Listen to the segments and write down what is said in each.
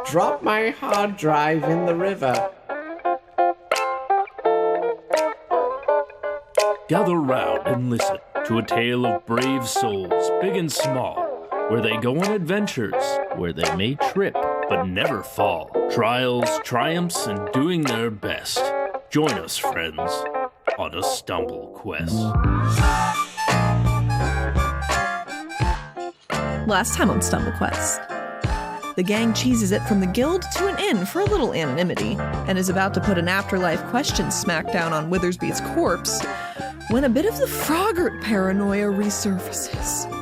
Drop my hard drive in the river. Gather round and listen to a tale of brave souls, big and small, where they go on adventures, where they may trip but never fall. Trials, triumphs, and doing their best. Join us, friends, on a stumble quest. Last time on Stumble Quest, the gang cheeses it from the guild to an inn for a little anonymity, and is about to put an afterlife question smack down on Withersbee's corpse, when a bit of the Froggart paranoia resurfaces.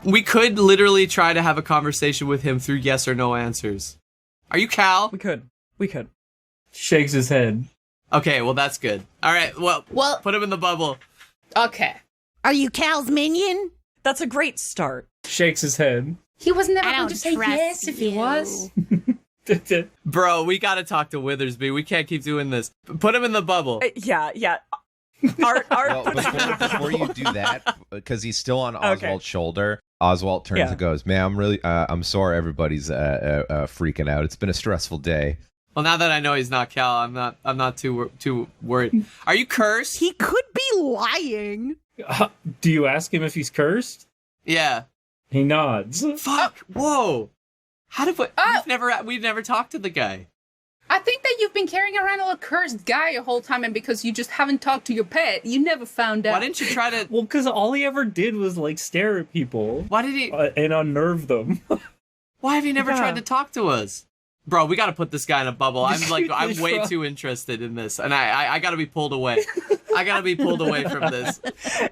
We could literally try to have a conversation with him through yes or no answers. Are you Cal? We could. Shakes his head. Okay, well that's good. All right, well, put him in the bubble. Okay. Are you Cal's minion? That's a great start. Shakes his head. He was never I going don't to say trust yes if he you. was. Bro, we gotta talk to Withersby. We can't keep doing this. Put him in the bubble. Yeah. Well, before you do that, because he's still on Oswalt's shoulder, Oswalt turns and goes, "Man, I'm sorry everybody's freaking out. It's been a stressful day." Well, now that I know he's not Cal, I'm not too worried. Are you cursed? He could be lying. Do you ask him if he's cursed? Yeah. He nods. Fuck! Whoa! How did we've never talked to the guy? I think that you've been carrying around a little cursed guy the whole time, and because you just haven't talked to your pet, you never found out. Why didn't you try to? Well, because all he ever did was like stare at people. Why did he? And unnerve them. Why have you never tried to talk to us? Bro, we gotta put this guy in a bubble. I'm way too interested in this, and I gotta be pulled away. I gotta be pulled away from this.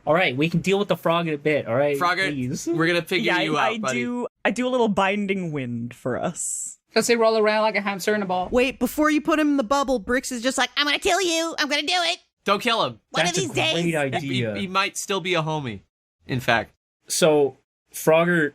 All right, we can deal with the frog in a bit. All right, Frogger, please. We're gonna figure you out, buddy. I do a little binding wind for us. Because they roll around like a hamster in a ball. Wait, before you put him in the bubble, Brix is just like, I'm gonna kill you. I'm gonna do it. Don't kill him. One of these days. Great idea. He might still be a homie. In fact. So, Frogger,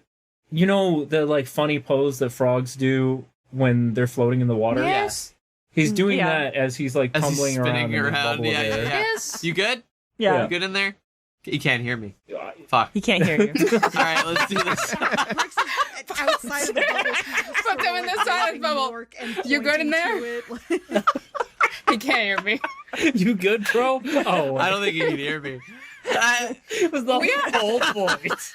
you know the like funny pose that frogs do when they're floating in the water? Yes. He's doing that as he's like As he's tumbling spinning around. around. Yeah. Yes. You good? Yeah. You good in there? You can't hear me. Fuck. He can't hear you. All right, let's do this. Outside of the bubble. Put them in the silent bubble. You good in there? He can't hear me. You good, bro? Oh, I don't think he can hear me. it was the whole point.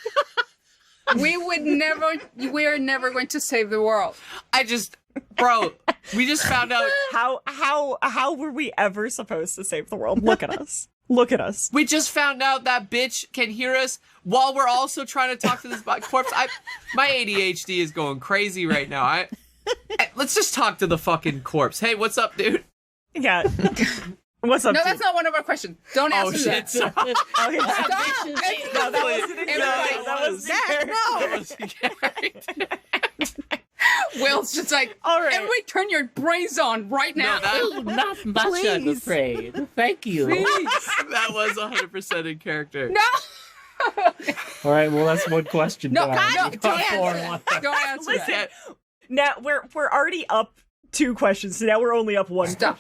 We are never going to save the world. Bro, we just found out. How were we ever supposed to save the world? Look at us. Look at us. We just found out that bitch can hear us while we're also trying to talk to this corpse. My ADHD is going crazy right now. Let's just talk to the fucking corpse. Hey, what's up, dude? Yeah. What's up? No, that's not one of our questions. Don't answer that. Sorry. Okay. Stop! No, that wasn't Everybody. Will's just like, all right. Everybody turn your brains on right now. Not much, I'm afraid. Thank you. That was 100% in character. No! All right, well, that's one question. No, down. don't answer. Don't answer that. Now we're already up 2 questions, so now we're only up 1. Stop.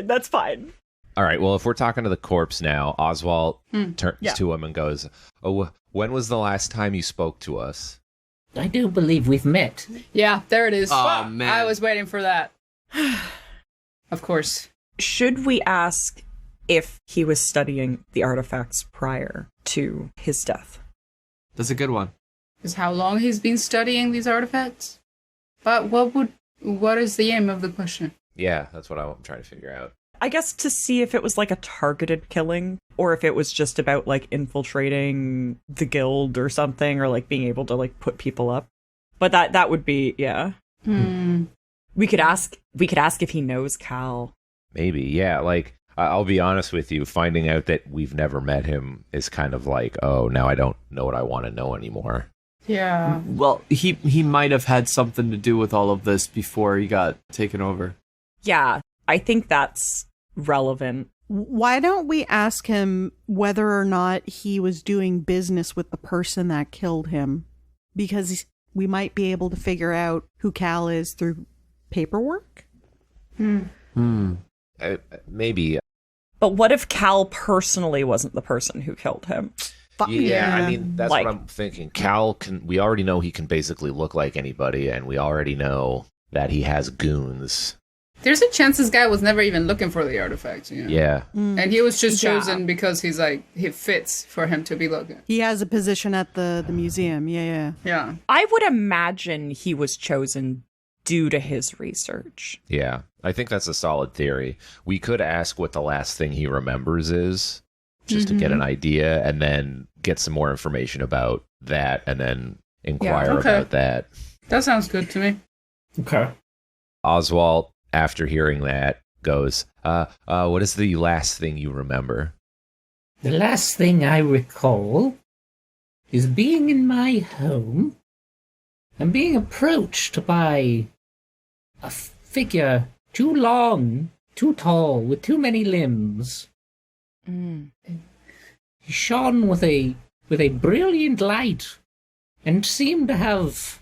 That's fine. All right, well, if we're talking to the corpse now, Oswalt turns to him and goes, "Oh, when was the last time you spoke to us?" I do believe we've met. Yeah, there it is. Oh, man. I was waiting for that. Of course. Should we ask if he was studying the artifacts prior to his death? That's a good one. Is how long he's been studying these artifacts? But what is the aim of the question? Yeah, that's what I'm trying to figure out. I guess to see if it was like a targeted killing, or if it was just about like infiltrating the guild or something, or like being able to like put people up. But that would be, yeah. We could ask if he knows Cal. Maybe, yeah. Like, I'll be honest with you, finding out that we've never met him is kind of like, oh, now I don't know what I want to know anymore. Yeah. Well, he might have had something to do with all of this before he got taken over. Yeah. I think that's relevant. Why don't we ask him whether or not he was doing business with the person that killed him? Because we might be able to figure out who Cal is through paperwork? Maybe. But what if Cal personally wasn't the person who killed him? Yeah, I mean, that's what I'm thinking. Cal we already know he can basically look like anybody, and we already know that he has goons. There's a chance this guy was never even looking for the artifact. You know? Yeah. And he was just chosen because he's like, he fits for him to be looking. He has a position at the museum. Yeah. I would imagine he was chosen due to his research. Yeah, I think that's a solid theory. We could ask what the last thing he remembers is, just to get an idea, and then get some more information about that, and then inquire about that. That sounds good to me. Okay. Oswalt, after hearing that, goes, what is the last thing you remember? The last thing I recall is being in my home and being approached by a figure too long, too tall, with too many limbs. He shone with a brilliant light and seemed to have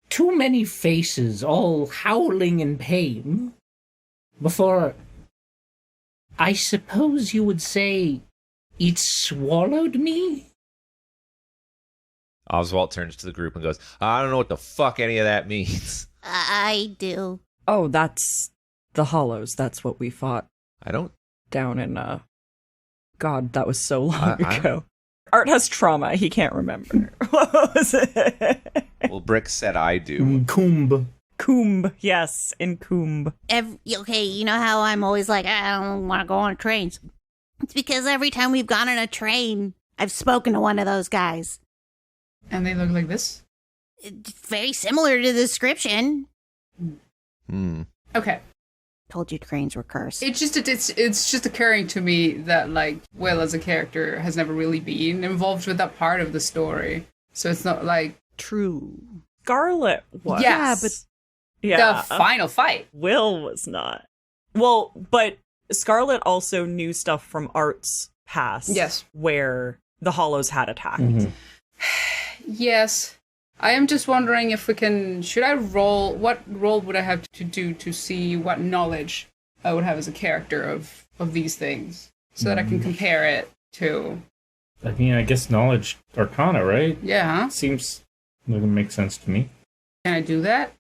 too many faces, all howling in pain, before, I suppose you would say, it swallowed me? Oswalt turns to the group and goes, I don't know what the fuck any of that means. I do. Oh, that's the Hollows. That's what we fought. I don't... Down in, God, that was so long ago. Art has trauma. He can't remember. What was it? Well, Brix said I do. Coombe. Yes, in Coombe. Okay, you know how I'm always like, I don't want to go on trains. It's because every time we've gone on a train, I've spoken to one of those guys. And they look like this? It's very similar to the description. Okay. Told you trains were cursed. It's just occurring to me that, like, Will as a character has never really been involved with that part of the story. So it's not like... True. Scarlet was. Yes. The final fight. Will was not. Well, but Scarlet also knew stuff from Art's past. Yes. Where the Hollows had attacked. Yes. I am just wondering if we can... Should I roll... What role would I have to do to see what knowledge I would have as a character of these things? So that I can compare it to... I mean, I guess knowledge arcana, right? Yeah. Seems like it makes sense to me. Can I do that?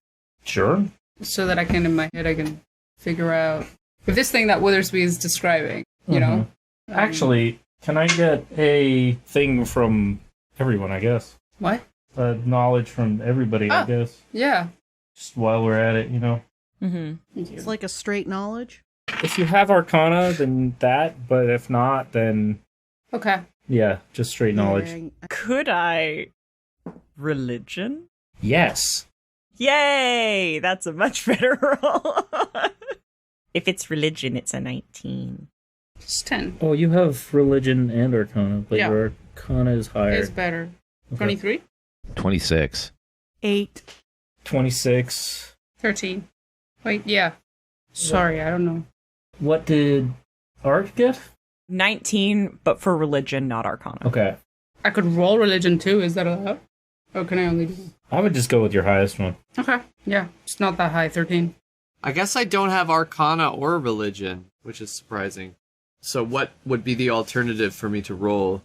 Sure. So that I can, in my head, I can figure out... If this thing that Withersby is describing, you know? Actually, can I get a thing from everyone, I guess? What? Knowledge from everybody, I guess. Yeah. Just while we're at it, you know. It's like a straight knowledge. If you have Arcana, then that. But if not, then Okay. Yeah, just straight knowledge. Could I... Religion? Yes. Yay! That's a much better roll. If it's religion, it's a 19. It's 10. Oh, you have religion and Arcana, but Yeah. your Arcana is higher. It's better. 23? 26. 8. 26. 13. Wait, yeah. Sorry, I don't know. What did Art get? 19, but for religion, not Arcana. Okay. I could roll religion too, is that allowed? Or can I only do... I would just go with your highest one. Okay, yeah. It's not that high, 13. I guess I don't have Arcana or religion, which is surprising. So what would be the alternative for me to roll?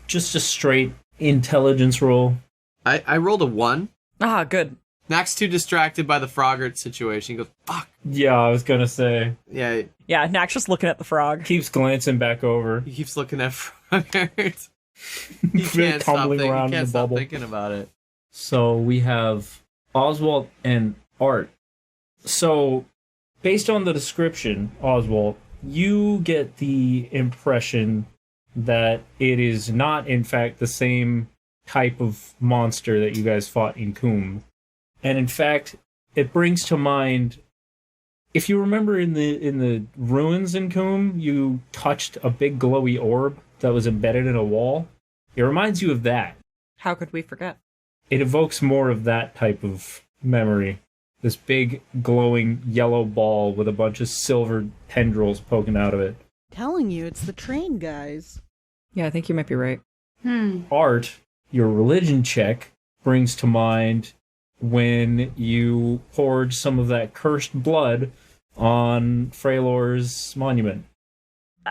Just a straight intelligence roll. I rolled a 1. Ah, good. Knack's too distracted by the Frogert situation. He goes, fuck. Yeah, I was gonna say. Yeah. Yeah, Knack's just looking at the frog. Keeps glancing back over. He keeps looking at Frogert. He can't stop thinking about it. So we have Oswalt and Art. So, based on the description, Oswalt, you get the impression that it is not, in fact, the same type of monster that you guys fought in Coombe. And in fact, it brings to mind, if you remember in the ruins in Coombe, you touched a big glowy orb that was embedded in a wall. It reminds you of that. How could we forget? It evokes more of that type of memory. this big glowing yellow ball with a bunch of silver tendrils poking out of it. Telling you, it's the train guys. Yeah, I think you might be right. Art, your religion check brings to mind when you poured some of that cursed blood on Freylor's monument.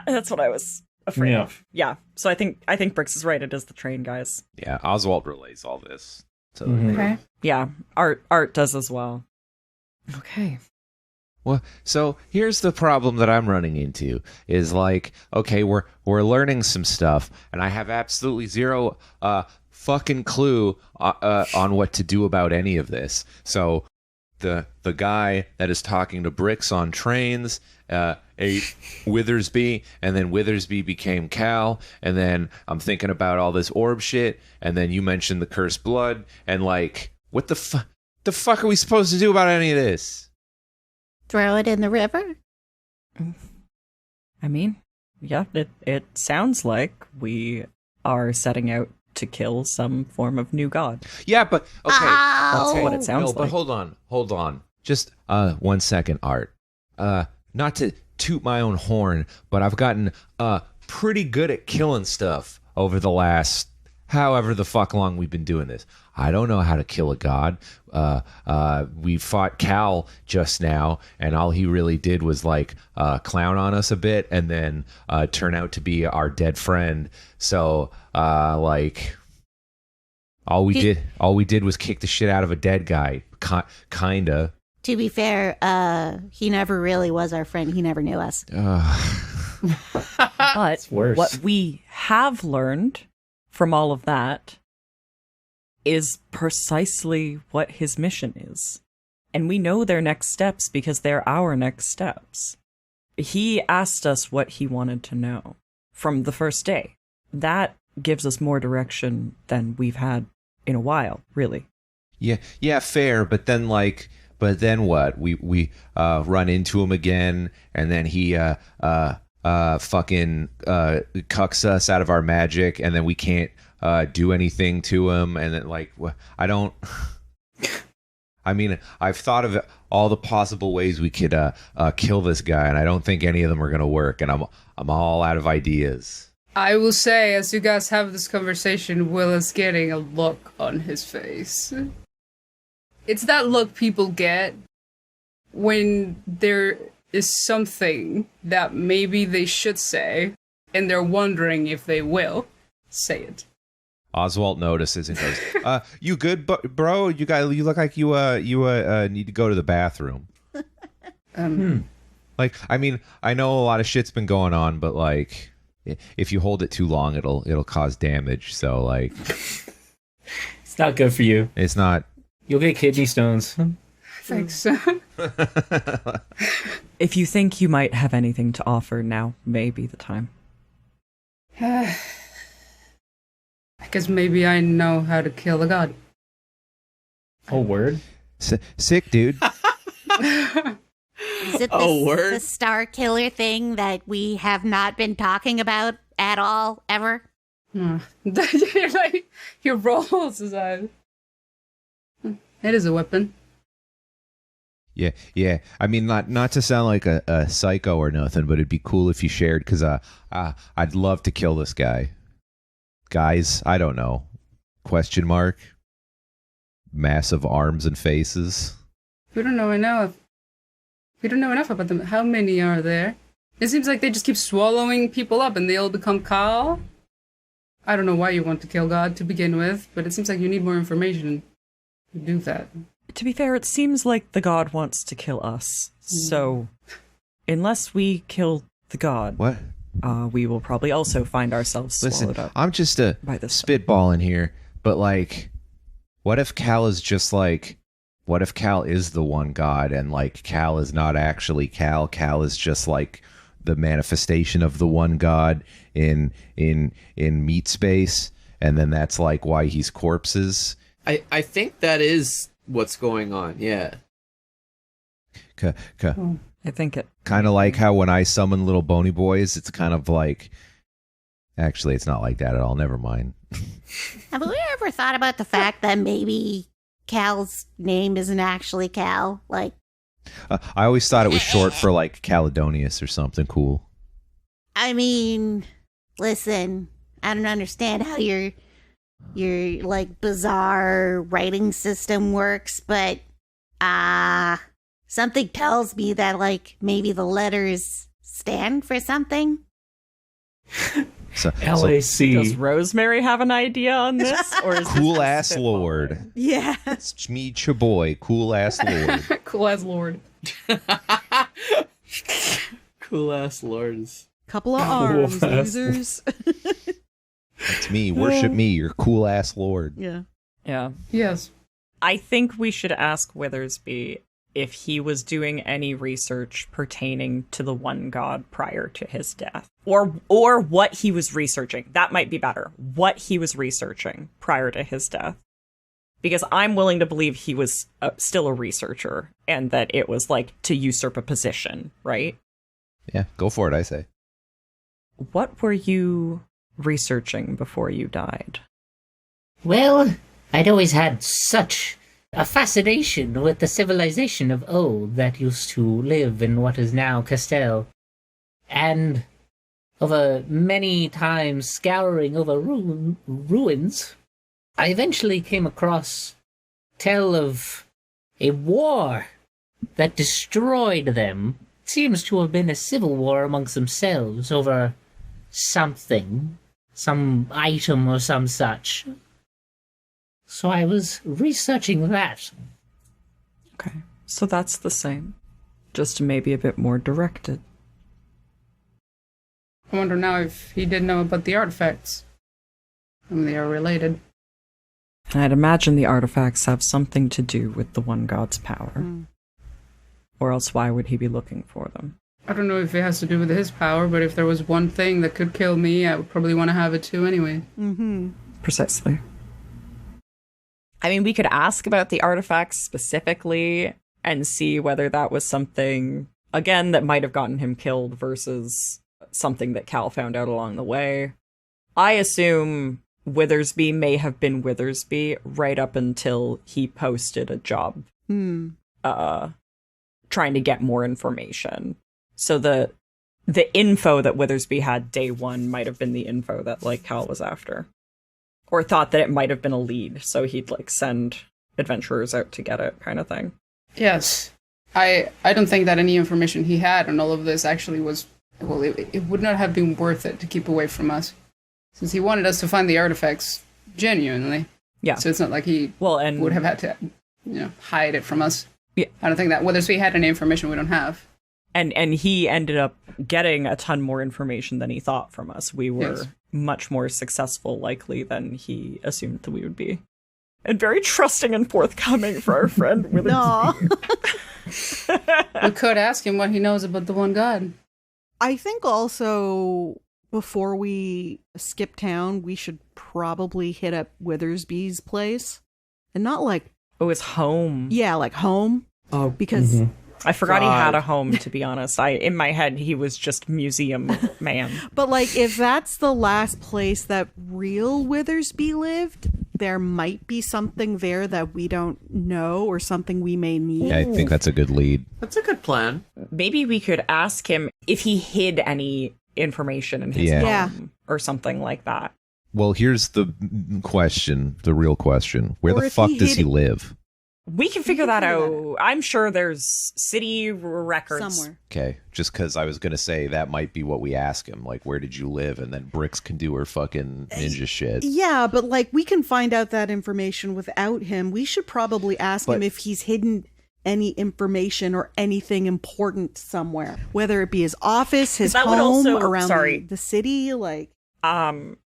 That's what I was afraid of. Yeah. So I think Brix is right. It is the train guys. Yeah, Oswalt relays all this. So Okay. Yeah, Art does as well. Okay. Well, so here's the problem that I'm running into is like, okay, we're learning some stuff, and I have absolutely zero fucking clue on what to do about any of this. So the guy that is talking to Brix on trains ate Withersby, and then Withersby became Cal, and then I'm thinking about all this orb shit, and then you mentioned the cursed blood, and like, what the fuck are we supposed to do about any of this? Throw it in the river? I mean, yeah, it sounds like we are setting out to kill some form of new god. Yeah, but okay. That's what it sounds No, but like. hold on. Just 1 second, Art. Not to toot my own horn, but I've gotten pretty good at killing stuff over the last however the fuck long we've been doing this. I don't know how to kill a god. We fought Cal just now, and all he really did was like clown on us a bit, and then turn out to be our dead friend. So like, all we did was kick the shit out of a dead guy, kinda. To be fair, he never really was our friend. He never knew us. But worse. what we have learned from all of that is precisely what his mission is. And we know their next steps because they're our next steps. He asked us what he wanted to know from the first day. That gives us more direction than we've had in a while, really. Yeah, fair. But then what? We run into him again, and then he fucking cucks us out of our magic, and then we can't do anything to him, and then like, I don't. I mean, I've thought of all the possible ways we could kill this guy, and I don't think any of them are gonna work, and I'm all out of ideas. I will say, as you guys have this conversation, Will is getting a look on his face. It's that look people get when there is something that maybe they should say, and they're wondering if they will say it. Oswalt notices and goes, "You good, bro? You look like you need to go to the bathroom." Like, I mean, I know a lot of shit's been going on, but like, if you hold it too long, it'll cause damage. So like, It's not good for you. it's not. You'll get kidney stones. Thanks. If you think you might have anything to offer, now may be the time. I guess maybe I know how to kill a god. Oh, word? Sick, dude. Is it the star killer thing that we have not been talking about at all, ever? He rolls his eyes. It is a weapon. Yeah. I mean, not to sound like a psycho or nothing, but it'd be cool if you shared, because I'd love to kill this guy. Guys, I don't know. Question mark. Massive arms and faces. We don't know enough. We don't know enough about them. How many are there? It seems like they just keep swallowing people up and they all become Kal. I don't know why you want to kill God to begin with, but it seems like you need more information to do that. To be fair, it seems like the god wants to kill us. So, unless we kill the god, What? We will probably also find ourselves swallowed Listen, up. I'm just a by this spitballing here, but like, what if Cal is just like, what if Cal is the one god, and like Cal is not actually Cal? Cal is just like the manifestation of the one god in meat space, and then that's like why he's corpses. I think that is what's going on. Yeah. I think it. Kind of like how when I summon little bony boys, it's kind of like, actually, it's not like that at all. Never mind. Have we ever thought about the fact that maybe Cal's name isn't actually Cal? Like, I always thought it was short for like Caledonius or something cool. I mean, listen, I don't understand how your like bizarre writing system works, but something tells me that like maybe the letters stand for something. LAC. Does Rosemary have an idea on this? Or is Cool ass lord. Yeah. It's me, your boy. Cool ass lord. Cool as Lord. Cool ass lords. Couple of arms, losers. It's me. Worship me, your cool ass lord. Yeah. Yeah. Yes. I think we should ask Withersby if he was doing any research pertaining to the one god prior to his death. Or what he was researching. That might be better. What he was researching prior to his death. Because I'm willing to believe he was still a researcher and that it was like to usurp a position, right? Yeah, go for it, I say. What were you researching before you died? Well, I'd always had such a fascination with the civilization of old that used to live in what is now Castell. And over many times scouring over ruins, I eventually came across tale of a war that destroyed them. Seems to have been a civil war amongst themselves over something, some item or some such. So I was researching that. Okay, so that's the same, just maybe a bit more directed. I wonder now if he did know about the artifacts. And they are related. And I'd imagine the artifacts have something to do with the one god's power. Mm. Or else why would he be looking for them? I don't know if it has to do with his power, but if there was one thing that could kill me, I would probably want to have it too anyway. Mm-hmm. Precisely. I mean, we could ask about the artifacts specifically and see whether that was something, again, that might have gotten him killed versus something that Cal found out along the way. I assume Withersby may have been Withersby right up until he posted a job trying to get more information. So the info that Withersby had day one might have been the info that like Cal was after. Or thought that it might have been a lead, so he'd like send adventurers out to get it, kind of thing. Yes. I don't think that any information he had on all of this actually was, well, it would not have been worth it to keep away from us. Since he wanted us to find the artifacts genuinely. Yeah. So it's not like he would have had to, hide it from us. Yeah. I don't think that Withersby had any information we don't have. And he ended up getting a ton more information than he thought from us. We were much more successful, likely, than he assumed that we would be. And very trusting and forthcoming for our friend Withersby. We could ask him what he knows about the one god. I think also, before we skip town, we should probably hit up Withersby's place. And not like... Oh, his home. Yeah, like home. Oh, because... I forgot he had a home, to be honest. In my head, he was just museum man. But, like, if that's the last place that real Withersby lived, there might be something there that we don't know or something we may need. Yeah, I think that's a good lead. That's a good plan. Maybe we could ask him if he hid any information in his home or something like that. Well, here's the question, the real question. Where the fuck does he live? We can figure that out. I'm sure there's city records. Somewhere. Okay, just because I was going to say that might be what we ask him. Like, where did you live? And then Brix can do her fucking ninja shit. Yeah, but, like, we can find out that information without him. We should probably ask him if he's hidden any information or anything important somewhere. Whether it be his office, his home, around the city, like...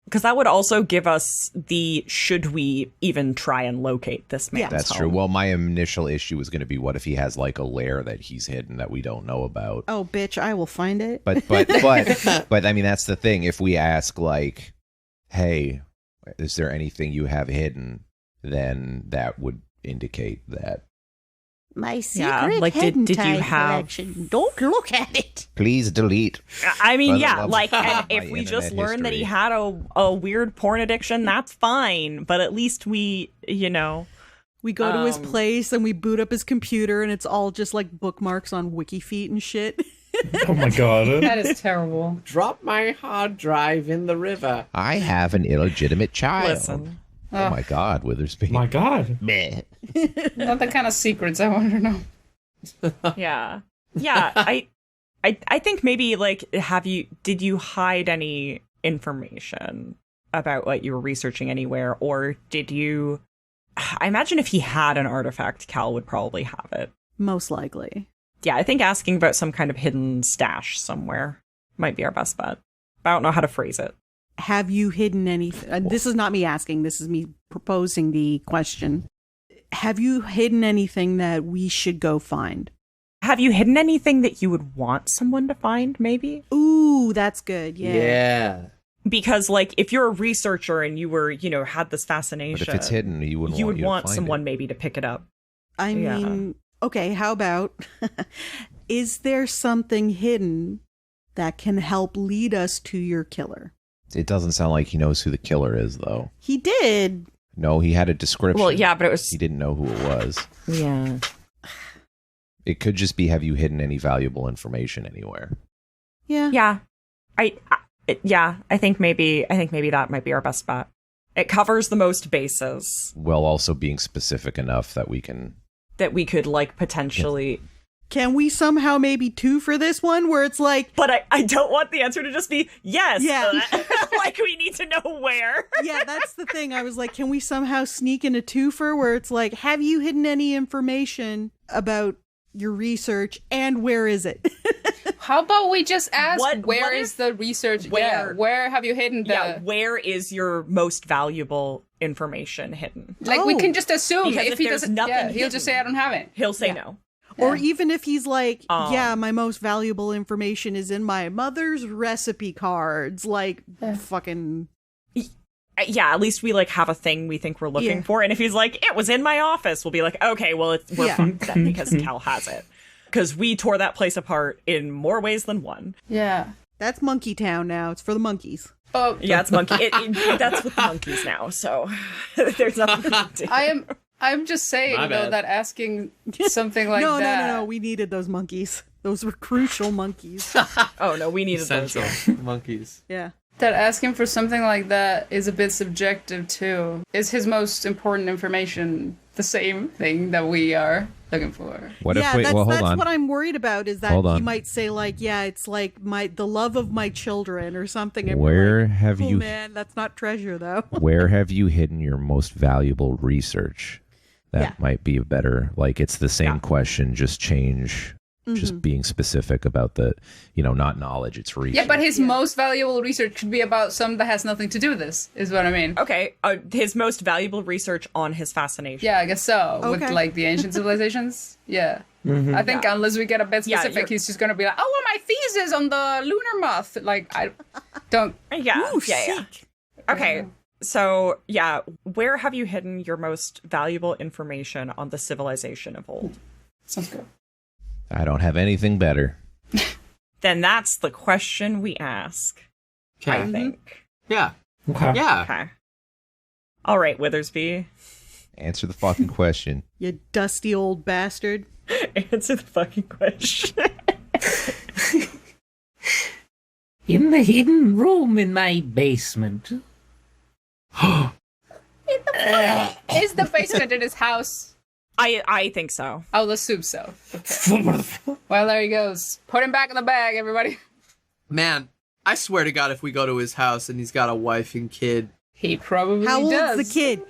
Because that would also give us the should we even try and locate this man's That's home. true. Well, my initial issue was going to be what if he has like a lair that he's hidden that we don't know about. Oh, bitch, I will find it. But I mean, that's the thing. If we ask like, hey, is there anything you have hidden? Then that would indicate that. My secret like did you have collection. Don't look at it. Please delete. I mean, like, and if we just learned that he had a weird porn addiction, that's fine. But at least we, We go to his place and we boot up his computer and it's all just like bookmarks on WikiFeet and shit. Oh my god. That is terrible. Drop my hard drive in the river. I have an illegitimate child. Listen. Oh my god, Witherspoon. My god. Meh. Not the kind of secrets I want to know. Yeah. Yeah, I think maybe like did you hide any information about what you were researching anywhere, or did you I imagine if he had an artifact, Cal would probably have it. Most likely. Yeah, I think asking about some kind of hidden stash somewhere might be our best bet. But I don't know how to phrase it. Have you hidden anything? This is not me asking. This is me proposing the question. Have you hidden anything that we should go find? Have you hidden anything that you would want someone to find, maybe? Ooh, that's good. Yeah. Because, like, if you're a researcher and you were, had this fascination... But if it's hidden, you would want someone maybe to pick it up. I mean, okay, how about... is there something hidden that can help lead us to your killer? It doesn't sound like he knows who the killer is, though. He did. No, he had a description. Well, yeah, but it was... He didn't know who it was. Yeah. It could just be, have you hidden any valuable information anywhere? Yeah. Yeah. I think maybe that might be our best bet. It covers the most bases. While also being specific enough that we could, like, potentially... Can we somehow maybe 2 for this one where it's like... But I don't want the answer to just be yes. Yeah. Like, we need to know where. Yeah, that's the thing. I was like, can we somehow sneak in a 2-fer where it's like, have you hidden any information about your research and where is it? How about we just ask where is the research? Where have you hidden the... Yeah, where is your most valuable information hidden? Like, we can just assume because if he doesn't... nothing he'll just say, I don't have it. He'll say no. Or even if he's like, my most valuable information is in my mother's recipe cards. Like, fucking... Yeah, at least we, like, have a thing we think we're looking for. And if he's like, it was in my office, we'll be like, okay, well, we're fucked then because Cal has it. Because we tore that place apart in more ways than one. Yeah. That's Monkey Town now. It's for the monkeys. Oh, yeah, it's monkey. That's with the monkeys now, so there's nothing to do. I'm just saying, that asking something like that... No. We needed those monkeys. Those were crucial monkeys. Oh, no, we needed Essential those. monkeys. Yeah. That asking for something like that is a bit subjective, too. Is his most important information the same thing that we are looking for? Hold on. That's what I'm worried about, is that he might say, like, it's like the love of my children or something. And where have you... man, that's not treasure, though. Where have you hidden your most valuable research? That might be a better... Like, it's the same question, just change... Just being specific about the, not knowledge, it's research. Yeah, but his most valuable research could be about something that has nothing to do with this, is what I mean. Okay, his most valuable research on his fascination. Yeah, I guess so. Okay. With, like, the ancient civilizations. Yeah. Mm-hmm. I think unless we get a bit specific, he's just going to be like, well, my thesis on the lunar moth. Like, I don't... Yeah, yeah. Okay, so, where have you hidden your most valuable information on the civilization of old? Sounds good. I don't have anything better. Then that's the question we ask. I think. Yeah. Okay. Yeah. Okay. All right, Withersby. Answer the fucking question. You dusty old bastard. Answer the fucking question. In the hidden room in my basement. Is the basement in his house? I think so. I'll assume so. Okay. Well, there he goes. Put him back in the bag, everybody. Man, I swear to God, if we go to his house and he's got a wife and kid... He probably How does. How old's the kid?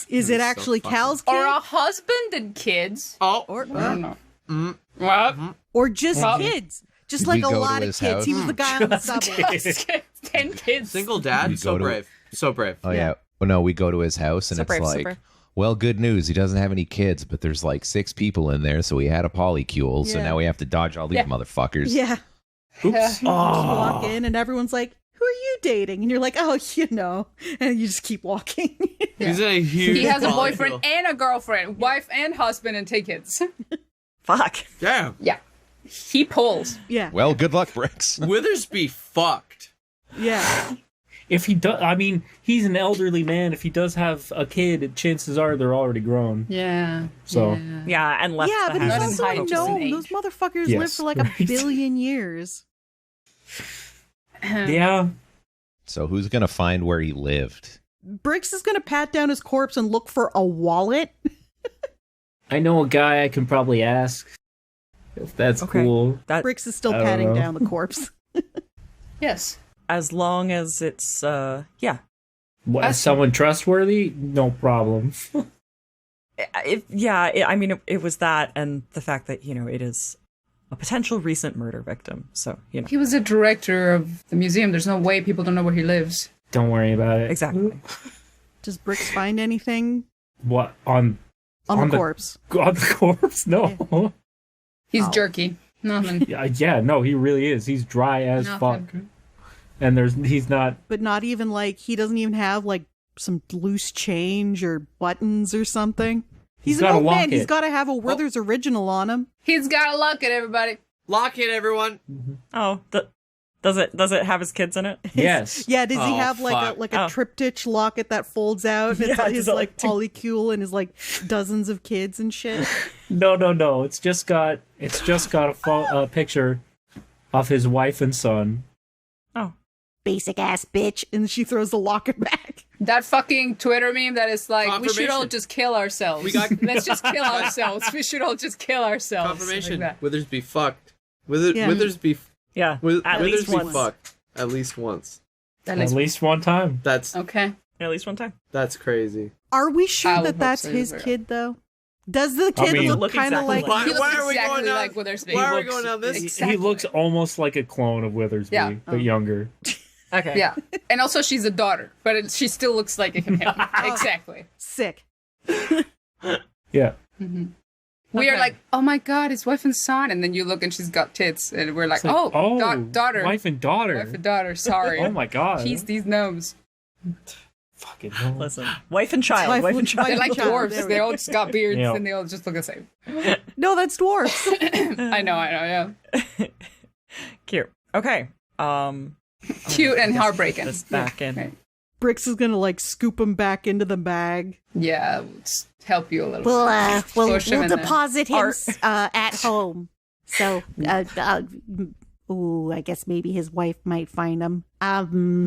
Is it actually Cal's kid? Or a husband and kids. Oh. I don't know. What? Or just kids. Just like a lot of kids. House? He was the guy on the subway. 10 kids. Single dad? So brave. So brave. Oh, yeah. Well, no, we go to his house and so it's brave, like... So well, good news. He doesn't have any kids, but there's like 6 people in there, so we had a polycule, so now we have to dodge all these motherfuckers. Yeah. Oops. You just walk in and everyone's like, who are you dating? And you're like, oh, and you just keep walking. He's a huge He has a boyfriend and a girlfriend, wife and husband, and 10 kids. Fuck. Damn. Yeah. He pulls. Yeah. Well, good luck, Brix. Withersby fucked. Yeah. If he does, I mean, he's an elderly man. If he does have a kid, chances are they're already grown. Yeah. So Yeah, and left Yeah, the but he's house. also a Just an gnome. age. Those motherfuckers Yes, live for like right. a billion years. yeah, So who's gonna find where he lived? Brix is gonna pat down his corpse and look for a wallet. I know a guy I can probably ask if that's Okay. cool. That Brix is still I don't patting know. down the corpse. Yes. as long as it's What, is someone trustworthy? No problem. I mean, it was that, and the fact that it is a potential recent murder victim. So He was the director of the museum. There's no way people don't know where he lives. Don't worry about it. exactly. Does Brix find anything What on on the corpse? on the corpse? No. He's Oh. jerky. Nothing. Yeah, no, he really is. He's dry as fuck. Nothing. And he's not. But not even like he doesn't even have like some loose change or buttons or something. He's an got a old man. locket. He's got to have a Werther's original on him. He's got to lock it, everybody. Lock it, everyone. Oh, does it have his kids in it? Yes. Yeah, does he Oh, have fuck. like a triptych locket that folds out? And it's Yeah, got his does it, like like, to- polycule and his like dozens of kids and shit. No. It's just got a picture of his wife and son. Oh, Basic ass bitch. And she throws the locket back. That fucking Twitter meme that is like, we should all Confirmation. just kill ourselves. We got- Let's just kill ourselves. We should all just kill ourselves. Confirmation. Like that. Withersby fucked. Yeah. Withersby yeah. At least Withersby once. fucked. At least once. At At least. least one time. That's Okay. At least one time. that's crazy. Are we I sure would that hope that's so, his Vera. kid though? Does the I kid mean- look Look kind of exactly like? Why- He looks why are we exactly going down- like Withersby. why are we He looks going down this? exactly He looks almost like a clone of Withersby, Yeah. but younger. Okay. Yeah. And also she's a daughter, but she still looks like him. Exactly. Sick. Yeah. We are Okay. like, oh my god, his wife and son. And then you look and she's got tits. And we're like, It's like, daughter. Wife and daughter. Wife and daughter. Sorry. Oh my god. He's these gnomes. fucking hell. Listen, wife and child. Wife Wife and and child. They're like child, dwarves. there we They all just got beards Yeah. and they all just look the same. No, that's dwarfs. I know, yeah. Cute. Okay. Cute and heartbreaking. This back in. Right. Brix is gonna like scoop him back into the bag. Yeah, let's help you a little. We'll Push him in there. deposit him Art. at home. So, ooh, I guess maybe his wife might find him.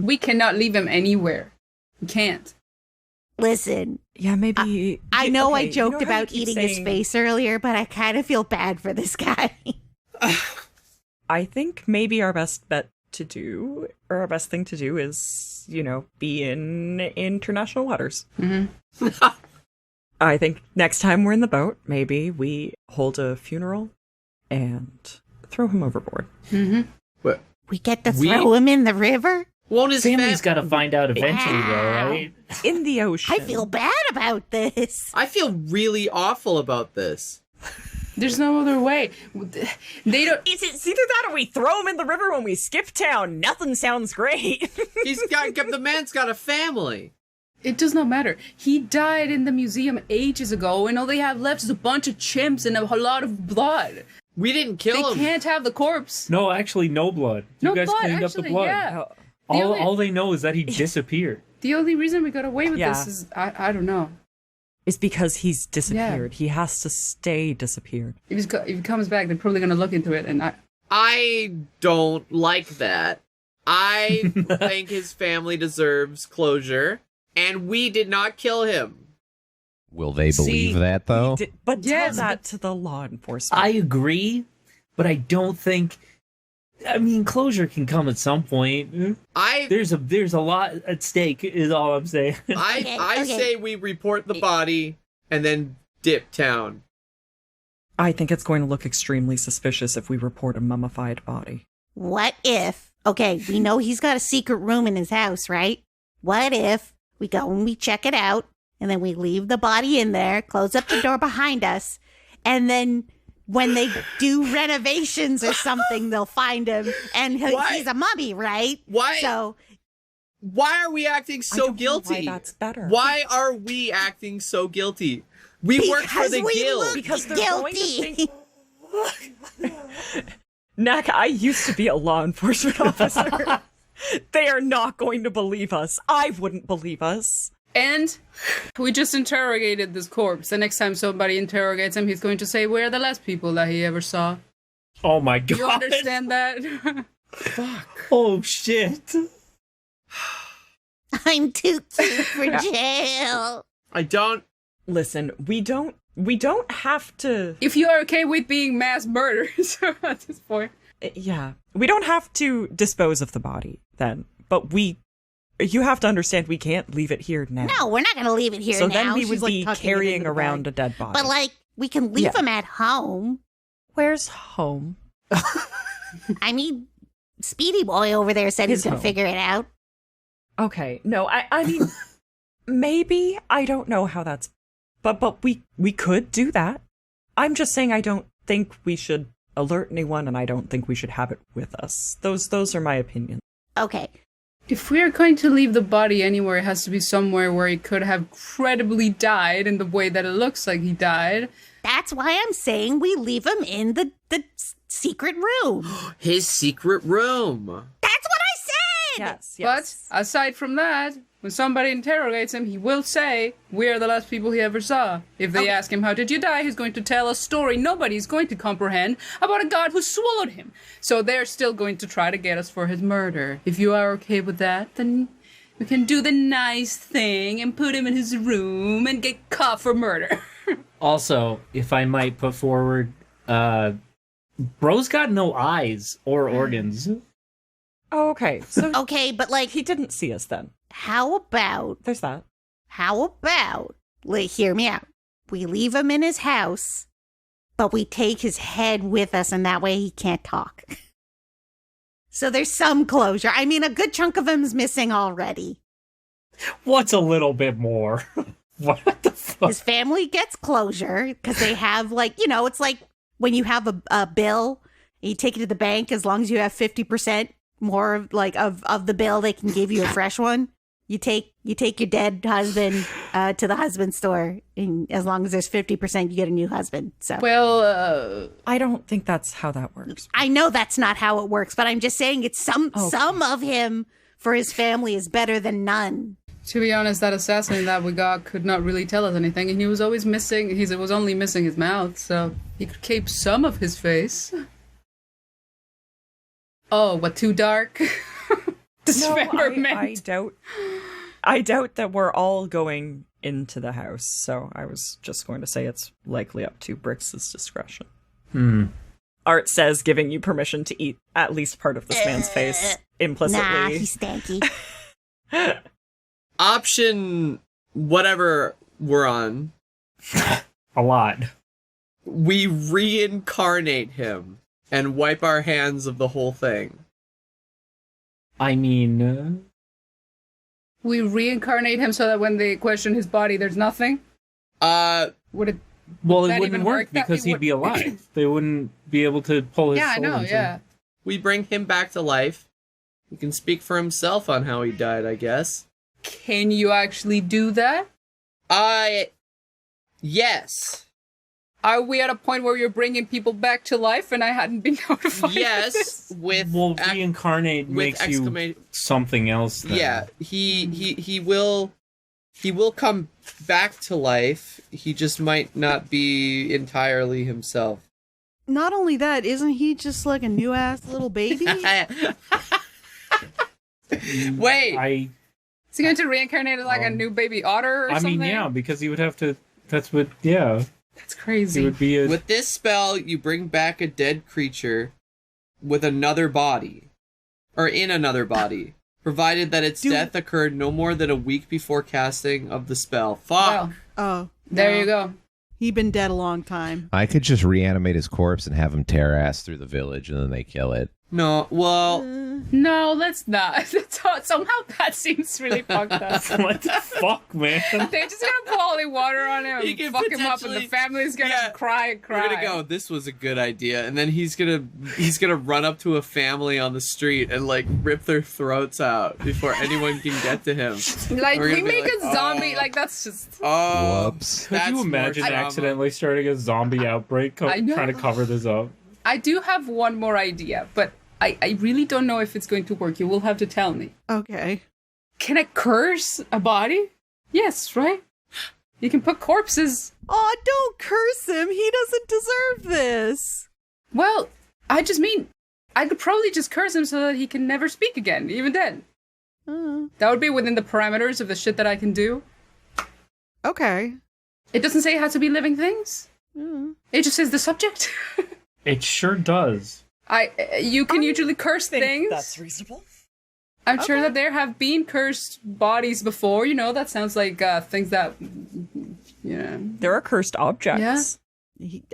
We cannot leave him anywhere. We can't. Listen, Yeah, maybe. I know I okay, joked you know how about you keep eating his saying- face earlier, but I kind of feel bad for this guy. I think maybe our best bet to do, or our best thing to do, is be in international waters. Mm-hmm. I think next time we're in the boat, maybe we hold a funeral and throw him overboard. Mm-hmm. But We get to throw him in the river? won't his Family's fam- got to find out eventually, though, right? In the ocean. I feel bad about this. I feel really awful about this. There's no other way. They don't. It's either that or we throw him in the river when we skip town. Nothing sounds great. The man's got a family. It does not matter. He died in the museum ages ago, and all they have left is a bunch of chimps and a lot of blood. We didn't kill They him. can't have the corpse. No, actually, no blood. You No guys blood, cleaned up the actually, blood. yeah. All they know is that he disappeared. The only reason we got away with Yeah. this is I don't know. It's because he's disappeared. He has to stay disappeared. If he comes back, they're probably gonna look into it, and I don't like that. I think his family deserves closure, and we did not kill him. Will they believe See, that though? But Yes, tell that to the law enforcement. I agree, but I don't think. I mean, closure can come at some point. There's a lot at stake, is all I'm saying. I say we report the body and then dip town. I think it's going to look extremely suspicious if we report a mummified body. What if, okay, we know he's got a secret room in his house, right? What if we go and we check it out, and then we leave the body in there, close up the door behind us, and then when they do renovations or something, they'll find him, and he's a mummy, right? Why? So, Why are we acting so guilty? Why that's better. Why are we acting so guilty? We work for the guild. Because they're going to guilty. think... Knack, I used to be a law enforcement officer. They are not going to believe us. I wouldn't believe us. And we just interrogated this corpse. The next time somebody interrogates him, he's going to say, we're the last people that he ever saw. Oh my god. You understand that? Fuck. Oh shit. I'm too cute for jail. I don't. Listen, we don't have to. If you are okay with being mass murderers at this point. Yeah. We don't have to dispose of the body then. But you have to understand we can't leave it here now. No, we're not going to leave it here so now. then we would She's, like, be tucking it carrying into the around bag. a dead body. But, like, we can leave him at home. Where's home? I mean, Speedy Boy over there said he's His going to home. figure it out. Okay. No, I mean, maybe. I don't know how that's... But we could do that. I'm just saying I don't think we should alert anyone, and I don't think we should have it with us. Those are my opinions. Okay. If we are going to leave the body anywhere, it has to be somewhere where he could have credibly died in the way that it looks like he died. That's why I'm saying we leave him in the secret room. His secret room. That's what I said! But aside from that, when somebody interrogates him, he will say, we are the last people he ever saw. If they ask him, how did you die? He's going to tell a story nobody's going to comprehend about a god who swallowed him. So they're still going to try to get us for his murder. If you are okay with that, then we can do the nice thing and put him in his room and get caught for murder. Also, if I might put forward, bro's got no eyes or organs. Oh, okay. So Okay, but, like, he didn't see us then. how about... There's that. How about... Like, hear me out. We leave him in his house, but we take his head with us, and that way he can't talk. So there's some closure. I mean, a good chunk of him's missing already. What's a little bit more? What the fuck? His family gets closure because they have, like, you know, it's like when you have a bill and you take it to the bank, as long as you have 50% more like of the bill, they can give you a fresh one. You take your dead husband to the husband store, and as long as there's 50%, you get a new husband. So Well, I don't think that's how that works. I know that's not how it works, but I'm just saying it's some of him for his family is better than none. to be honest, that assassin that we got could not really tell us anything, and he was always missing. He was only missing his mouth, so he could keep some of his face. Oh, what, too dark? Dismemberment. I doubt that we're all going into the house, so I was just going to say it's likely up to Brix's discretion. Art says giving you permission to eat at least part of this man's face implicitly. Nah, he's stanky. Option whatever we're on. A lot. We reincarnate him and wipe our hands of the whole thing. I mean... We reincarnate him so that when they question his body, there's nothing? Would it... Well, that it wouldn't even work work? That because it he'd be alive. They wouldn't be able to pull his Yeah, I soul know, into- yeah. We bring him back to life. He can speak for himself on how he died, I guess. Can you actually do that? Yes. Are we at a point where you're bringing people back to life and I hadn't been notified? Yes, with Well, reincarnate makes you something else. Then. Yeah, he will come back to life. He just might not be entirely himself. Not only that, isn't he just like a new ass little baby? Wait. Is he going to reincarnate as like a new baby otter or something? I mean, yeah, because he would have to. That's what. Yeah. That's crazy. He would be a. With this spell, you bring back a dead creature with another body, or in another body, provided that its death occurred no more than a week before casting of the spell. Fuck. Oh, there you go. He'd been dead a long time. I could just reanimate his corpse and have him tear ass through the village, and then they kill it. No, well... No, let's not. Somehow that seems really fucked up. What the fuck, man? They're just gonna pour holy water on him He and can fuck him up, and the family's gonna cry and cry. We're gonna go, this was a good idea, and then he's gonna run up to a family on the street and like rip their throats out before anyone can get to him. Like, We're we gonna be make like, a zombie, like, that's just... Whoops. Could you imagine accidentally starting a zombie outbreak I know. trying to cover this up? I do have one more idea, but I really don't know if it's going to work. You will have to tell me. Okay. Can I curse a body? Yes, right? You can put corpses. Oh, don't curse him. He doesn't deserve this. Well, I just mean, I could probably just curse him so that he can never speak again, even then. That would be within the parameters of the shit that I can do. Okay. It doesn't say it has to be living things. It just says the subject. It sure does. You can usually curse things. That's reasonable. I'm sure that there have been cursed bodies before. You know, that sounds like things that, There are cursed objects.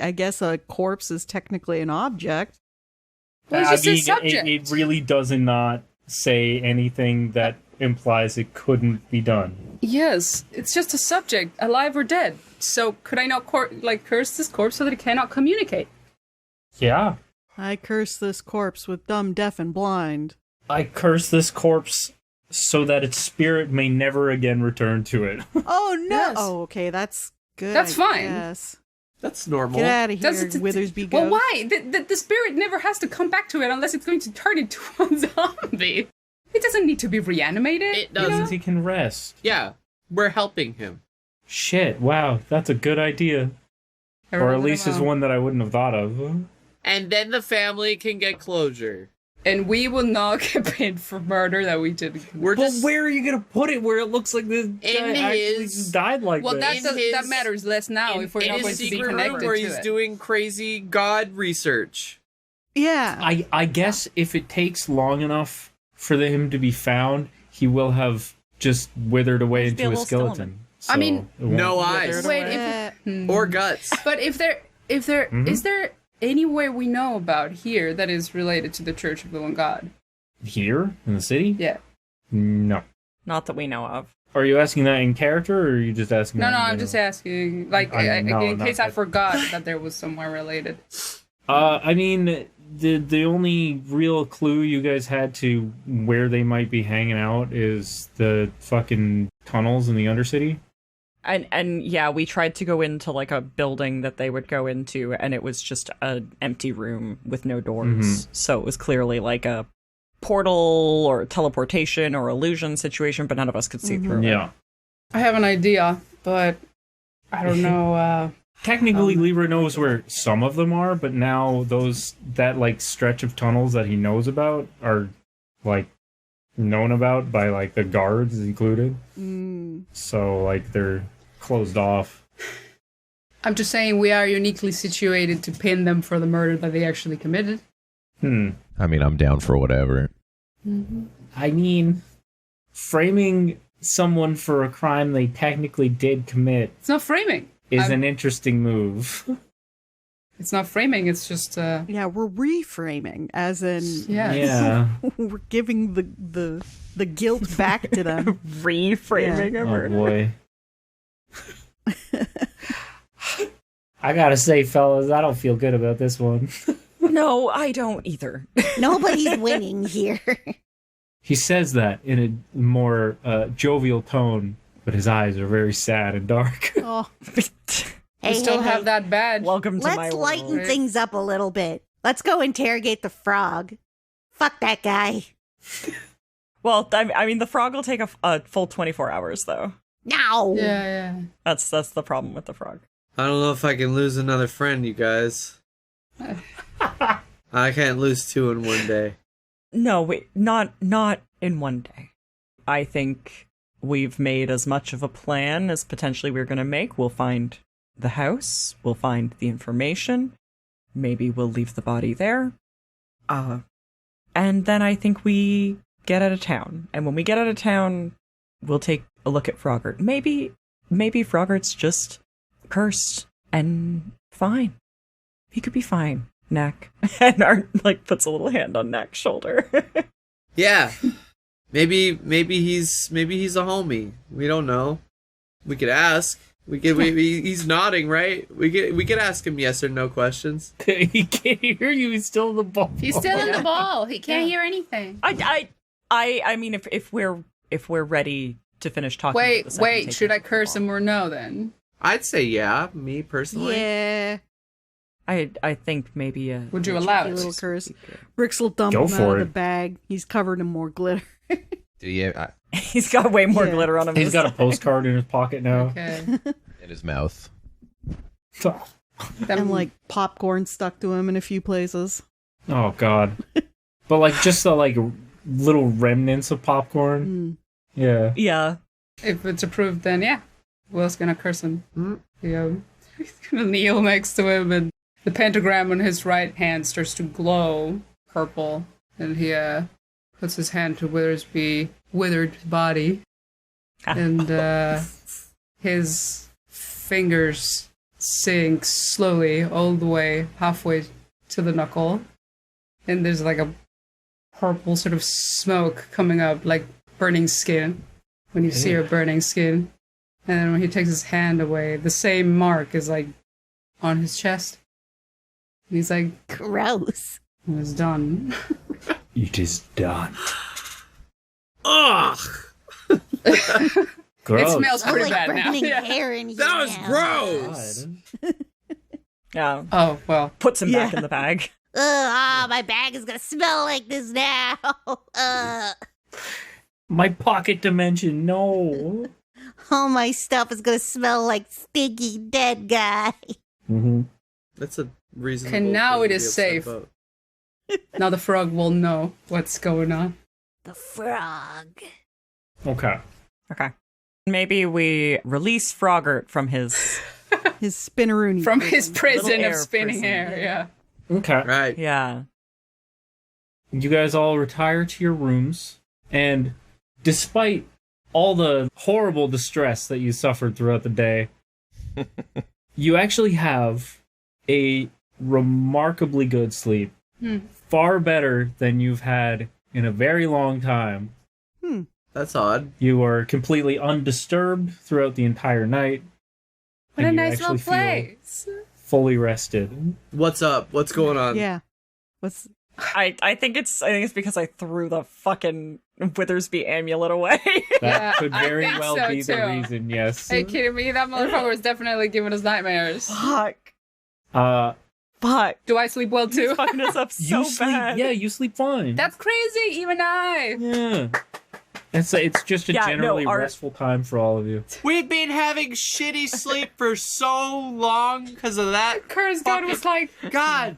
I guess a corpse is technically an object. Well, it just says subject. It really does not say anything that implies it couldn't be done. Yes, it's just a subject, alive or dead. So could I not curse this corpse so that it cannot communicate? Yeah. I curse this corpse with dumb, deaf, and blind. I curse this corpse so that its spirit may never again return to it. Oh, no. Yes. Oh, okay, that's good. That's fine. Yes. That's normal. Get out of here, Withersby Well, Ghost. why? The spirit never has to come back to it unless it's going to turn into a zombie. It doesn't need to be reanimated. It doesn't. He can rest. Yeah, we're helping him. Shit, wow, that's a good idea. Or at least is one that I wouldn't have thought of. And then the family can get closure. And we will not get paid for murder that we did. But where are you going to put it where it looks like this guy actually just died like well, this? that matters less now if we're not going to be connected where to he's it. doing crazy god research. Yeah. I guess if it takes long enough for him to be found, he will have just withered away into a skeleton. I mean, no eyes. Wait, or guts. But is there any way we know about here that is related to the Church of the One God? Here? In the city? Yeah. No. Not that we know of. Are you asking that in character, or are you just asking that No, in I'm just asking, like, in case I forgot that there was somewhere related. I mean, the only real clue you guys had to where they might be hanging out is the fucking tunnels in the Undercity. And yeah, we tried to go into like a building that they would go into, and it was just an empty room with no doors. So it was clearly like a portal or teleportation or illusion situation, but none of us could see through it. Yeah. I have an idea, but I don't know. Technically, Libra knows where some of them are, but now that like stretch of tunnels that he knows about are like known about by like the guards included. So like they're closed off. I'm just saying we are uniquely situated to pin them for the murder that they actually committed. I mean, I'm down for whatever. I mean, framing someone for a crime they technically did commit. It's not framing. Is an interesting move. It's not framing, it's just yeah, we're reframing, as in yeah. We're giving the guilt back to them. Reframing a murder. Oh boy. I gotta say, fellas, I don't feel good about this one. No, I don't either. Nobody's winning here. He says that in a more jovial tone, but his eyes are very sad and dark. Oh. We still have that badge. Welcome to my Let's world. lighten things up a little bit. Let's go interrogate the frog. Fuck that guy. Well, I mean, the frog will take a full 24 hours, though. No. Yeah. That's the problem with the frog. I don't know if I can lose another friend, you guys. I can't lose two in one day. No, wait, not in one day. I think we've made as much of a plan as potentially we're going to make. We'll find the house. We'll find the information. Maybe we'll leave the body there. And then I think we get out of town. And when we get out of town, we'll take a look at Froggart. Maybe Froggart's just cursed and fine. He could be fine, Knack. And Art puts a little hand on Knack's shoulder. Yeah. Maybe he's a homie. We don't know. We could ask. He's nodding, right? We could ask him yes or no questions. He can't hear you. He's still in the ball. He's still in the ball. He can't hear anything. I mean, if we're ready to finish talking. Wait. Should I curse him or no? Then I'd say yeah. Me personally. Yeah. I think maybe Would you allow A it? little curse. Brix will dump Go him out for of it. the bag. He's covered in more glitter. Do you he's got way more Yeah. glitter on him. He's got a postcard in his pocket now. Okay. in his mouth? And like popcorn stuck to him in a few places. Oh God! But like just the like little remnants of popcorn. Yeah. Yeah. If it's approved, then yeah, Will's gonna curse him. He's gonna kneel next to him, and the pentagram on his right hand starts to glow purple, and he puts his hand to withered body, and his fingers sink slowly all the way halfway to the knuckle, and there's like a purple sort of smoke coming up, like burning skin. When you see her burning skin. And then when he takes his hand away, the same mark is like on his chest. And he's like, Gross. it was done. It is done. Ugh! Gross. It smells I pretty like bad now. burning Yeah. hair in here That was now. gross! Yeah. Oh, well. Puts him back in the bag. My bag is gonna smell like this now. My pocket dimension, no. All my stuff is gonna smell like stinky dead guy. Mm-hmm. That's a reasonable. Okay, now thing it to is be upset safe. about. Now the frog will know what's going on. The frog. Okay. Okay. Maybe we release Froggart from his... His spinneroony. From his prison Little of air spinning prison, hair, yeah. Okay. Right. Yeah. You guys all retire to your rooms, and despite all the horrible distress that you suffered throughout the day, you actually have a remarkably good sleep. Far better than you've had in a very long time. That's odd. You are completely undisturbed throughout the entire night. What a and you nice little actually feel place. fully rested. What's up? What's going on? Yeah. What's I think it's because I threw the fucking Withersby amulet away. That could I very think well so, be the too. reason, yes. Are you kidding me? That motherfucker was definitely giving us nightmares. Fuck. Uh, Fuck. Do I sleep well too? He's fucking us up so you sleep, bad. yeah, you sleep fine. That's crazy, even I. Yeah. It's just a Yeah, no, generally our- restful time for all of you. We've been having shitty sleep for so long because of that. Curse God was like, God,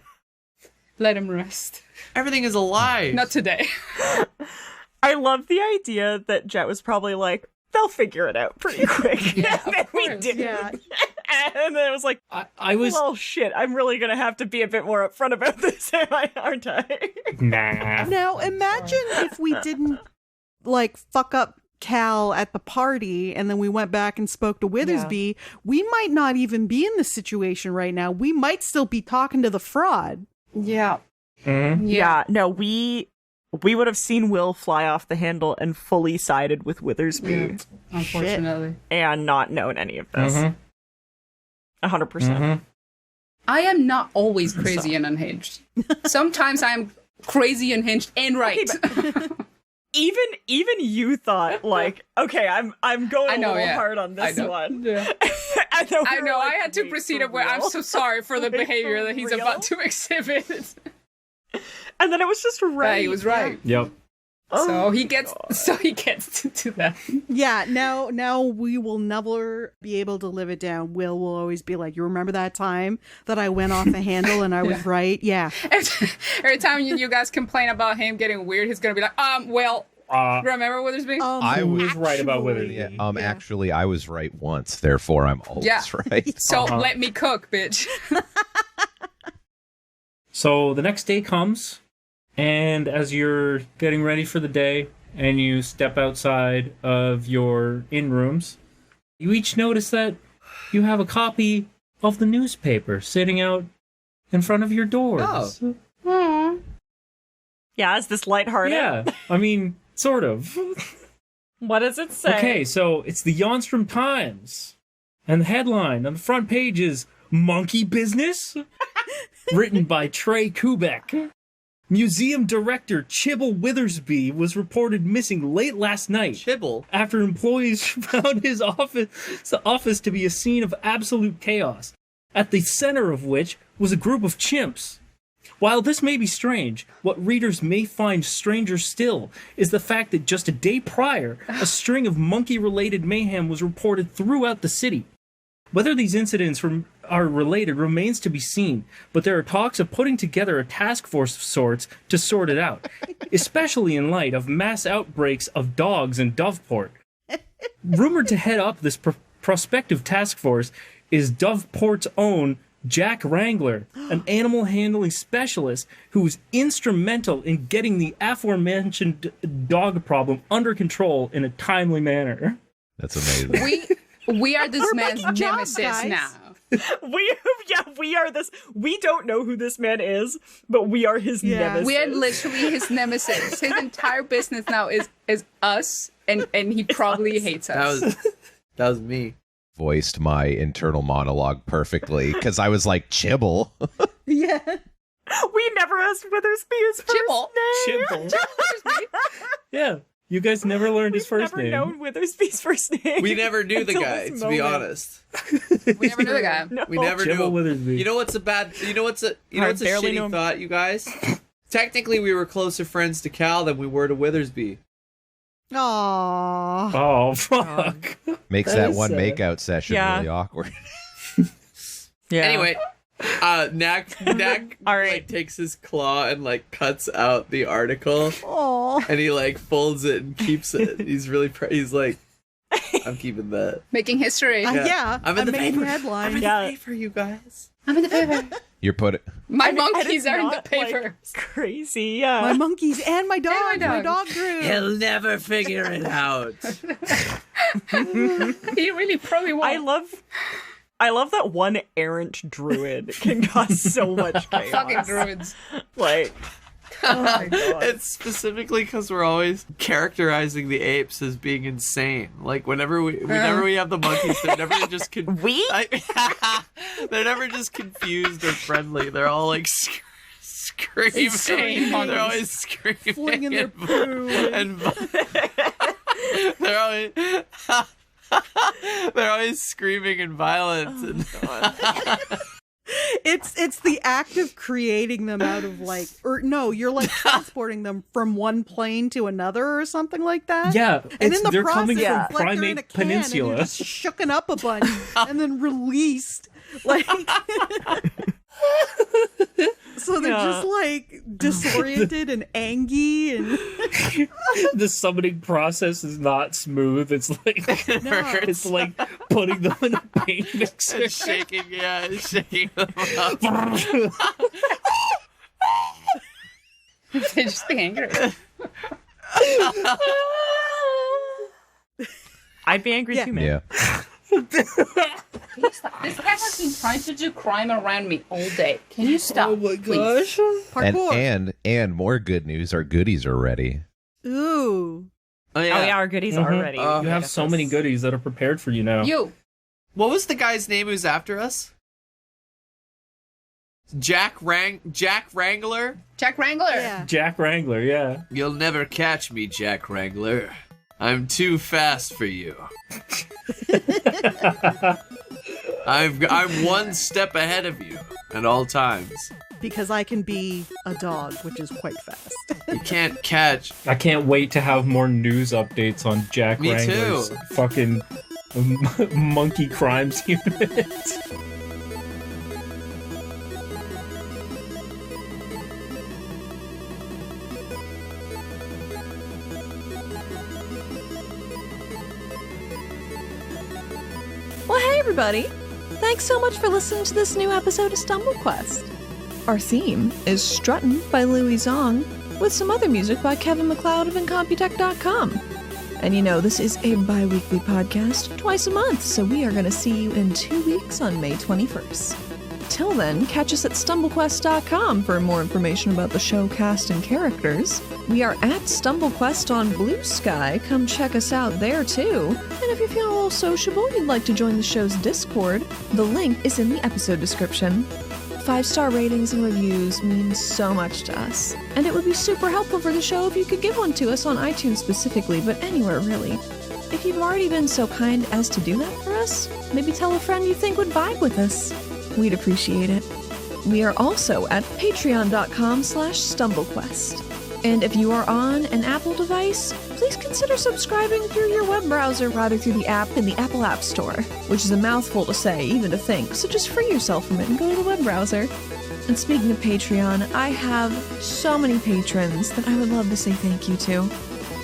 let him rest. everything is a lie. Not today. I love the idea that Jett was probably like, they'll figure it out pretty quick. Yeah, and then of we course. did. Yeah. And then it was like, I was well, shit, I'm really gonna have to be a bit more upfront about this, aren't I? nah. Now imagine if we didn't like fuck up Cal at the party and then we went back and spoke to Withersby. We might not even be in this situation right now. We might still be talking to the fraud. Yeah. Mhm. Yeah, no, we would have seen Will fly off the handle and fully sided with Withersby Unfortunately. and not known any of this. Mhm. 100%. Mhm. I am not always crazy and unhinged. Sometimes I am crazy, unhinged, and right. Even you thought like, okay, I'm going I know, a little yeah. hard on I this know. one. Yeah. I know. I we were know. like, I had to wait, proceed for of where I'm real? so sorry for the Wait, behavior for that he's real? about to exhibit. And then it was just right. Yeah, he was right. Yep. So he gets to do that. Yeah, now we will never be able to live it down. Will always be like, you remember that time that I went off the handle and I was right? Yeah. Every time you guys complain about him getting weird, he's gonna be like, well, remember Withersby? I was right about Withersby. Yeah, actually, I was right once. Therefore, I'm always Yeah. right. So let me cook, bitch. So the next day comes, and as you're getting ready for the day, and you step outside of your inn rooms, you each notice that you have a copy of the newspaper sitting out in front of your doors. Oh. Yeah, is this lighthearted? Yeah, I mean, sort of. What does it say? Okay, so it's the Yonstrom Times, and the headline on the front page is Monkey Business? Written by Trey Kubek. Museum director Chibble Withersby was reported missing late last night. Chibble? After employees found his office to be a scene of absolute chaos, at the center of which was a group of chimps. While this may be strange, what readers may find stranger still is the fact that just a day prior, a string of monkey-related mayhem was reported throughout the city. Whether these incidents are related remains to be seen, but there are talks of putting together a task force of sorts to sort it out, especially in light of mass outbreaks of dogs in Doveport. Rumored to head up this prospective task force is Doveport's own Jack Wrangler, an animal handling specialist who was instrumental in getting the aforementioned dog problem under control in a timely manner. That's amazing. We are this man's nemesis now. We are this. We don't know who this man is, but we are his nemesis. We are literally his nemesis. His entire business now is us, and he probably hates us. That was me. Voiced my internal monologue perfectly because I was like, Chibble. Yeah. We never asked Witherspoon's first name. Chibble. Yeah. You guys never learned his first name. Never known Witherspoon's first name. We never knew the guy, to be honest. We never knew the guy. No. We never knew him. Witherspoon. You know what's a shitty thought, you guys? Technically, we were closer friends to Cal than we were to Withersby. Aww. Oh, fuck. Makes that one makeout session really awkward. Yeah. Anyway, Knack All right. like takes his claw and like cuts out the article. Aww. And he like folds it and keeps it. He's really he's like, I'm keeping that. Making history. Yeah. I'm in the making paper. headlines. I'm in the paper, you guys. I'm in the paper. You're put. My And monkeys it's are in the not, paper. like, crazy, yeah. My monkeys and my dog. my My dog. dog Drew. He'll never figure it out. He really probably won't. I love that one errant druid can cause so much chaos. Fucking druids. Like, oh my god. It's specifically because we're always characterizing the apes as being insane. Like whenever we have the monkeys, they're never just they're never just confused or friendly. They're all like screaming. Insane monkeys. They're always screaming, Flinging their poo. and they're always screaming and violent. It's the act of creating them out of you're like transporting them from one plane to another or something like that. Yeah, And in the they're process, coming from like they're in a Primate can Peninsula. and you're just shooken up a bunch and then released. Like so they're just like disoriented and angry and The summoning process is not smooth. It's like it's like putting them in a paint mixer. And shaking them up. They're just angry. I'd be angry too, man. Yeah. This cat has been trying to do crime around me all day. Can you stop? Oh my gosh. parkour. And more good news. Our goodies are ready. Ooh. Oh Oh yeah, our goodies are ready. You have so many goodies that are prepared for you now. You. What was the guy's name who's after us? Jack Wrangler? Jack Wrangler. Yeah. Jack Wrangler, yeah. You'll never catch me, Jack Wrangler. I'm too fast for you. I'm one step ahead of you at all times. Because I can be a dog, which is quite fast. You can't catch. I can't wait to have more news updates on Jack Me Wrangler's too. fucking monkey crimes unit. Well, hey, everybody. Thanks so much for listening to this new episode of StumbleQuest. Our theme is Struttin by Louie Zong, with some other music by Kevin MacLeod of Incompetech.com. And you know, this is a bi-weekly podcast, twice a month, so we are going to see you in 2 weeks on May 21st. Till then, catch us at StumbleQuest.com for more information about the show, cast, and characters. We are at StumbleQuest on Blue Sky. Come check us out there, too. And if you feel a little sociable and you'd like to join the show's Discord, the link is in the episode description. 5-star ratings and reviews mean so much to us. And it would be super helpful for the show if you could give one to us on iTunes specifically, but anywhere really. If you've already been so kind as to do that for us, maybe tell a friend you think would vibe with us. We'd appreciate it. We are also at patreon.com/StumbleQuest. And if you are on an Apple device, please consider subscribing through your web browser rather through the app in the Apple App Store, which is a mouthful to say, even to think, so just free yourself from it and go to the web browser. And speaking of Patreon, I have so many patrons that I would love to say thank you to.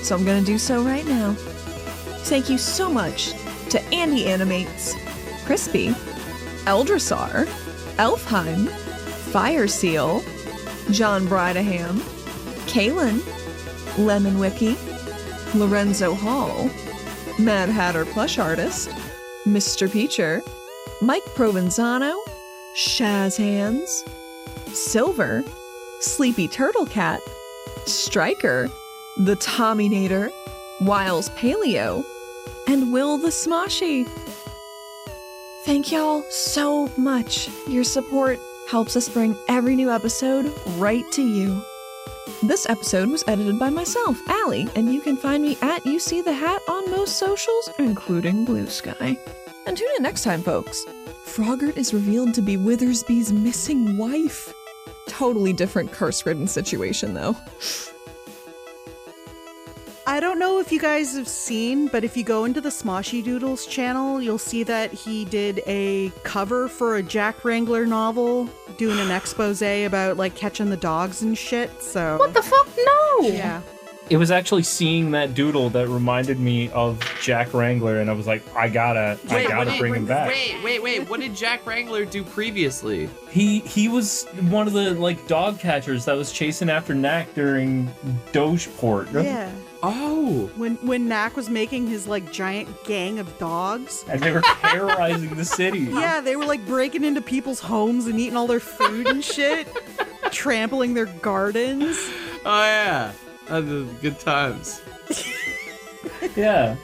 So I'm going to do so right now. Thank you so much to Andy Animates, Crispy, Eldrasar, Elfheim, Fire Seal, John Bridaham, Kellan, Lemon Wiki, Lorenzo Hall, Mad Hatter Plush Artist, Mr. Peacher, Mike Provenzano, Shaz Hands, Silver, Sleepy Turtle Cat, Striker, The Tommynator, Wiles Paleo, and Will the Smoshy. Thank y'all so much. Your support helps us bring every new episode right to you. This episode was edited by myself, Allie, and you can find me at YouSeeTheHat on most socials, including Blue Sky. And tune in next time, folks. Froggart is revealed to be Withersby's missing wife. Totally different curse-ridden situation, though. I don't know if you guys have seen, but if you go into the Smoshy Doodles channel, you'll see that he did a cover for a Jack Wrangler novel, doing an expose about, like, catching the dogs and shit, so... What the fuck? No! Yeah. It was actually seeing that doodle that reminded me of Jack Wrangler, and I was like, I gotta bring him back. Wait. What did Jack Wrangler do previously? He was one of the, like, dog catchers that was chasing after Knack during Dogeport. Yeah. Oh. When Knack was making his, like, giant gang of dogs. And they were terrorizing the city. Yeah, they were, like, breaking into people's homes and eating all their food and shit. Trampling their gardens. Oh, yeah. Good times. Yeah.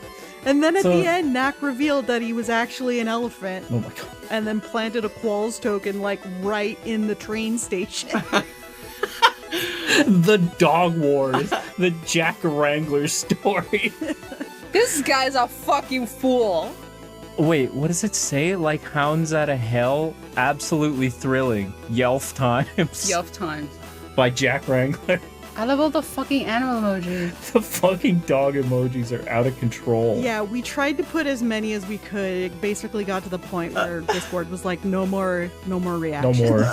And then at the end, Knack revealed that he was actually an elephant. Oh my god. And then planted a Qualls token, like, right in the train station. The Dog Wars. The Jack Wrangler story. This guy's a fucking fool. Wait, what does it say? Like hounds out of hell? Absolutely thrilling. Yelf Times. Yelf Times. By Jack Wrangler. I love all the fucking animal emojis. The fucking dog emojis are out of control. Yeah, we tried to put as many as we could. It basically got to the point where Discord was like, no more reactions. No more.